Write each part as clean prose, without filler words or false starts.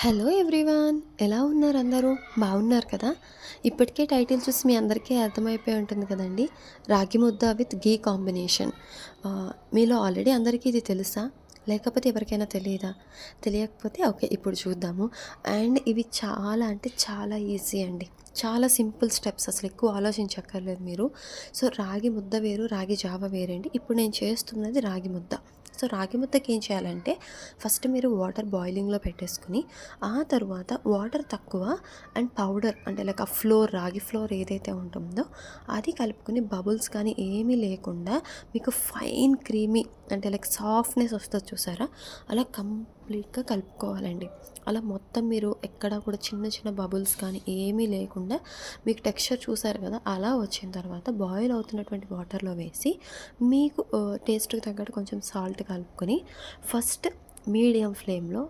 Hello everyone, ఎలా ఉన్నారు అందరూ? బాగున్నారు కదా? ఇప్పటికే టైటిల్ చూసి మీ అందరికీ అర్థమైపోయి ఉంటుంది కదండి. రాగి ముద్ద విత్ గీ కాంబినేషన్. మీలో ఆల్రెడీ అందరికీ ఇది తెలుసా? లేకపోతే ఎవరికైనా తెలియదా? తెలియకపోతే ఓకే, ఇప్పుడు చూద్దాము. అండ్ ఇవి చాలా అంటే చాలా ఈజీ అండి. చాలా సింపుల్ స్టెప్స్, అసలు ఎక్కువ ఆలోచించక్కర్లేదు మీరు. సో రాగి ముద్ద వేరు, రాగి జావ వేరండి. ఇప్పుడు నేను చేస్తున్నది రాగి ముద్ద. సో రాగి ముద్దకి ఏం చేయాలంటే, ఫస్ట్ మీరు వాటర్ బాయిలింగ్లో పెట్టేసుకుని, ఆ తర్వాత వాటర్ తక్కువ అండ్ పౌడర్ అంటే లైక్ ఆ ఫ్లోర్, రాగి ఫ్లోర్ ఏదైతే ఉంటుందో అది కలుపుకొని, బబుల్స్ కానీ ఏమీ లేకుండా మీకు ఫైన్ క్రీమీ అంటే లైక్ సాఫ్ట్నెస్ వస్తుంది చూసారా, అలా కంప్లీట్గా కలుపుకోవాలండి. అలా మొత్తం మీరు ఎక్కడ కూడా చిన్న చిన్న బబుల్స్ కానీ ఏమీ లేకుండా మీకు టెక్స్చర్ చూసారు కదా, అలా వచ్చిన తర్వాత బాయిల్ అవుతున్నటువంటి వాటర్లో వేసి మీకు టేస్ట్కి తగ్గట్టు కొంచెం సాల్ట్ కలుపుకొని ఫస్ట్ మీడియం ఫ్లేమ్లో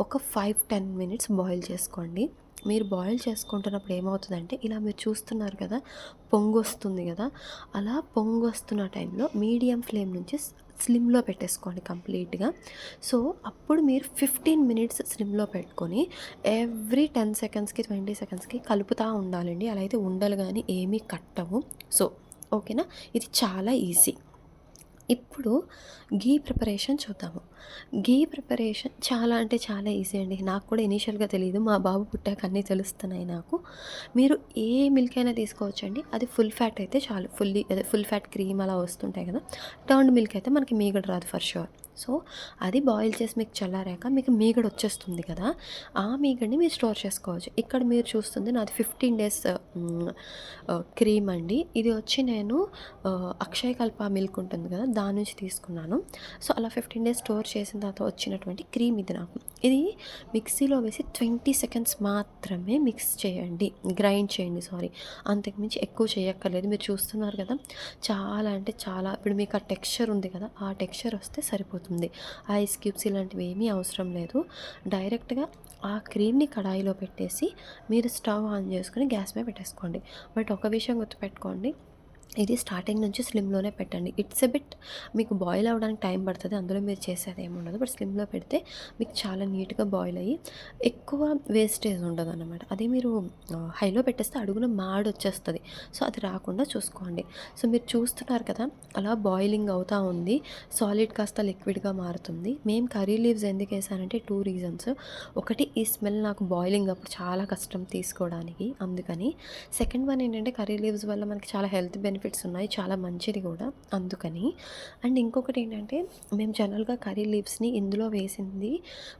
ఒక 5-10 మినిట్స్ బాయిల్ చేసుకోండి. మీరు బాయిల్ చేసుకుంటున్నప్పుడు ఏమవుతుందంటే, ఇలా మీరు చూస్తున్నారు కదా, పొంగు వస్తుంది కదా, అలా పొంగు వస్తున్న టైంలో మీడియం ఫ్లేమ్ నుంచి స్లిమ్లో పెట్టేసుకోండి కంప్లీట్గా. సో అప్పుడు మీరు 15 మినిట్స్ స్లిమ్లో పెట్టుకొని ఎవ్రీ 10 సెకండ్స్కి 20 సెకండ్స్కి కలుపుతూ ఉండాలండి. అలా అయితే ఉండలు కానీ ఏమీ కట్టవు. సో ఓకేనా, ఇది చాలా ఈజీ. ఇప్పుడు ఘీ ప్రిపరేషన్ చూద్దాము. ఘీ ప్రిపరేషన్ చాలా అంటే చాలా ఈజీ అండి. నాకు కూడా ఇనీషియల్గా తెలియదు, మా బాబు పుట్టాక అన్నీ తెలుస్తున్నాయి నాకు. మీరు ఏ మిల్క్ అయినా తీసుకోవచ్చండి. అది ఫుల్ ఫ్యాట్ అయితే చాలు. అదే ఫుల్ ఫ్యాట్ క్రీమ్ అలా వస్తుంటాయి కదా. టర్న్డ్ మిల్క్ అయితే మనకి మీగడ రాదు ఫర్ షూర్. సో అది బాయిల్ చేసి మీకు చల్లారాక మీకు మీగడ వచ్చేస్తుంది కదా, ఆ మీగడని మీరు స్టోర్ చేసుకోవచ్చు. ఇక్కడ మీరు చూస్తుంది నాది 15 డేస్ క్రీమ్ అండి. ఇది వచ్చి నేను అక్షయకల్ప మిల్క్ ఉంటుంది కదా, దాని నుంచి తీసుకున్నాను. సో అలా 15 డేస్ స్టోర్ చేసిన తర్వాత వచ్చినటువంటి క్రీమ్ ఇది నాకు. ఇది మిక్సీలో వేసి 20 సెకండ్స్ మాత్రమే మిక్స్ చేయండి, గ్రైండ్ చేయండి సారీ. అంతకుమించి ఎక్కువ చేయక్కర్లేదు. మీరు చూస్తున్నారు కదా, చాలా అంటే చాలా, ఇప్పుడు మీకు ఆ టెక్స్చర్ ఉంది కదా, ఆ టెక్స్చర్ వస్తే సరిపోతుంది. ఐస్ క్యూబ్స్ ఇలాంటివి ఏమీ అవసరం లేదు. డైరెక్ట్గా ఆ క్రీమ్ని కడాయిలో పెట్టేసి మీరు స్టవ్ ఆన్ చేసుకుని గ్యాస్ మీద పెట్టేసుకోండి. బట్ ఒక విషయం గుర్తుపెట్టుకోండి, ఇది స్టార్టింగ్ నుంచి స్లిమ్లోనే పెట్టండి. ఇట్స్ ఎ బిట్ మీకు బాయిల్ అవ్వడానికి టైం పడుతుంది, అందులో మీరు చేసేది ఏమి ఉండదు. బట్ స్లిమ్లో పెడితే మీకు చాలా నీట్గా బాయిల్ అయ్యి ఎక్కువ వేస్టేజ్ ఉండదు అన్నమాట. అదే మీరు హైలో పెట్టేస్తే అడుగున మాడి వచ్చేస్తుంది. సో అది రాకుండా చూసుకోండి. సో మీరు చూస్తున్నారు కదా, అలా బాయిలింగ్ అవుతూ ఉంది, సాలిడ్ కాస్త లిక్విడ్గా మారుతుంది. మేము కర్రీ లీవ్స్ ఎందుకు వేసానంటే 2 రీజన్స్. ఒకటి, ఈ స్మెల్ నాకు బాయిలింగ్ అప్పుడు చాలా కష్టం తీసుకోవడానికి, అందుకని. సెకండ్ వన్ ఏంటంటే, కర్రీ లీవ్స్ వల్ల మనకి చాలా హెల్త్ బెనిఫిట్స్ ఉన్నాయి, చాలా మంచిది కూడా, అందుకని. అండ్ ఇంకొకటి ఏంటంటే, మేము జనరల్గా కర్రీ లీవ్స్ని ఇందులో వేసింది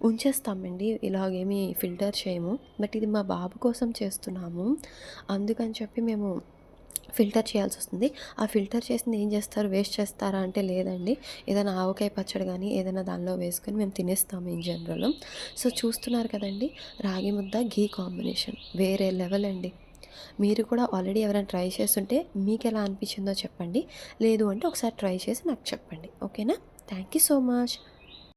ఉంచేస్తామండి, ఇలాగేమి ఫిల్టర్ చేయము. బట్ ఇది మా బాబు కోసం చేస్తున్నాము, అందుకని చెప్పి మేము ఫిల్టర్ చేయాల్సి వస్తుంది. ఆ ఫిల్టర్ చేసింది ఏం చేస్తారు, వేస్ట్ చేస్తారా అంటే లేదండి. ఏదైనా ఆవకాయ పచ్చడి కానీ ఏదైనా దానిలో వేసుకొని మేము తినేస్తాము ఇన్ జనరల్. సో చూస్తున్నారు కదండి, రాగి ముద్ద ఘీ కాంబినేషన్ వేరే లెవెల్ అండి. మీరు కూడా ఆల్రెడీ ఎవరైనా ట్రై చేస్తుంటే మీకు ఎలా అనిపించిందో చెప్పండి. లేదు అంటే ఒకసారి ట్రై చేసి నాకు చెప్పండి. ఓకేనా? Thank you so much.